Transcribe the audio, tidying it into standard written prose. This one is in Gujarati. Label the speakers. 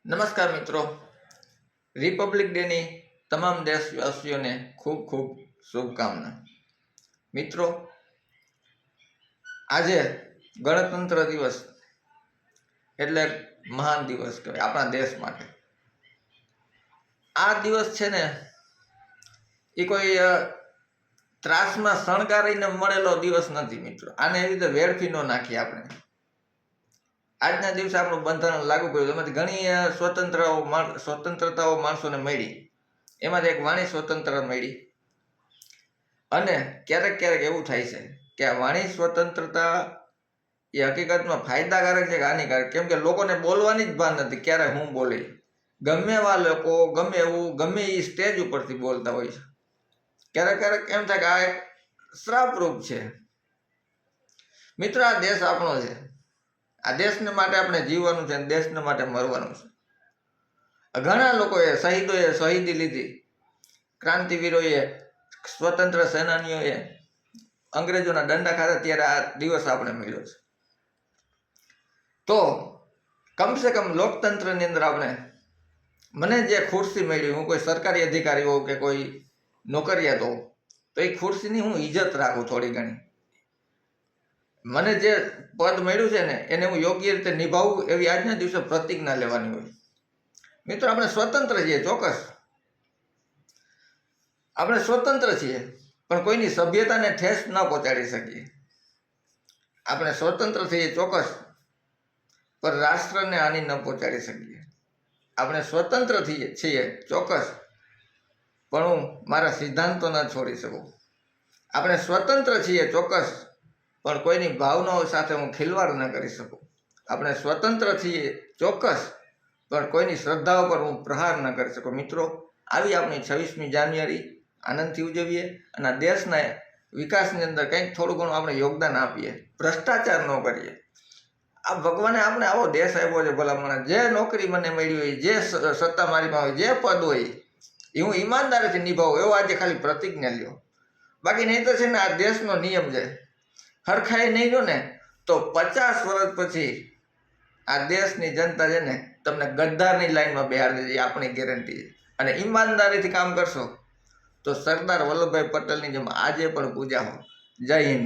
Speaker 1: નમસ્કાર મિત્રો, રિપબ્લિક ડેની તમામ દેશવાસીઓને ખૂબ ખૂબ શુભકામના. મિત્રો, આજે ગણતંત્ર દિવસ એટલે મહાન દિવસ કહેવાય આપણા દેશ માટે. આ દિવસ છે ને એ કોઈ ત્રાસમાં શણગારીને મળેલો દિવસ નથી મિત્રો. આને એવી રીતે વેડફી ન નાખીએ આપણે. આજના દિવસે આપણું બંધારણ લાગુ કર્યું, એમાંથી ઘણી સ્વતંત્રતાઓ માણસોને મળી. એમાંથી એક વાણી સ્વતંત્ર મળી. અને ક્યારેક ક્યારેક એવું થાય છે કે આ વાણી સ્વતંત્રતા એ હકીકતમાં ફાયદાકારક છે કે હાનિકારક. કેમ કે લોકોને બોલવાની જ ભાન નથી ક્યારે હું બોલે. ગમે એવા લોકો ગમે એવું ગમે એ સ્ટેજ ઉપરથી બોલતા હોય છે. ક્યારેક ક્યારેક એમ થાય કે આ એક શ્રાપરૂપ છે. મિત્રો, આ દેશ આપણો છે. આ દેશને માટે આપણે જીવવાનું છે, દેશને માટે મરવાનું છે. ઘણા લોકોએ શહીદોએ શહીદી લીધી, ક્રાંતિવીરોએ, સ્વતંત્ર સેનાનીઓએ અંગ્રેજોના દંડા ખાધા, ત્યારે આ દિવસ આપણે મળ્યો છે. તો કમસે કમ લોકતંત્રની અંદર આપણે મને જે ખુરશી મળી, હું કોઈ સરકારી અધિકારી હોઉં કે કોઈ નોકરિયાત હોઉં, તો એ ખુરશીની હું ઇજ્જત રાખું થોડી ઘણી. મને જે પદ મળ્યું છે ને એને હું યોગ્ય રીતે નિભાવું એવી આજના દિવસે પ્રતિજ્ઞા લેવાની હોય. મિત્રો, આપણે સ્વતંત્ર છીએ, ચોક્કસ આપણે સ્વતંત્ર છીએ, પણ કોઈની સભ્યતાને ઠેસ ન પહોંચાડી શકીએ. આપણે સ્વતંત્ર છીએ ચોક્કસ, પણ રાષ્ટ્રને હાનિ ન પહોંચાડી શકીએ. આપણે સ્વતંત્ર છીએ ચોક્કસ, પણ હું મારા સિદ્ધાંતો ન છોડી શકું. આપણે સ્વતંત્ર છીએ ચોક્કસ, પણ કોઈની ભાવનાઓ સાથે હું ખિલવાડ ન કરી શકું. આપણે સ્વતંત્ર છીએ ચોક્કસ, પણ કોઈની શ્રદ્ધાઓ પર હું પ્રહાર ન કરી શકું. મિત્રો, આવી આપણી 26મી જાન્યુઆરી આનંદથી ઉજવીએ અને આ દેશના વિકાસની અંદર કંઈક થોડું ઘણું આપણે યોગદાન આપીએ. ભ્રષ્ટાચાર ન કરીએ. આ ભગવાને આપણે આવો દેશ આપ્યો છે. ભલામણ જે નોકરી મને મળી હોય, જે સત્તા મારીમાં હોય, જે પદ હોય એ હું ઈમાનદારીથી નિભાવું એવો આજે ખાલી પ્રતિજ્ઞા લ્યો. બાકી નહીં તો છે ને આ દેશનો નિયમ છે, હરખાઈ નહીં લો ને તો 50 વર્ષ પછી આ દેશની જનતા છે ને તમને ગદ્દારની લાઈનમાં બેહાડી દે, આપણી ગેરંટી છે. અને ઈમાનદારીથી કામ કરશો તો સરદાર વલ્લભભાઈ પટેલની જેમ આજે પણ પૂજા હો. જય હિન્દ.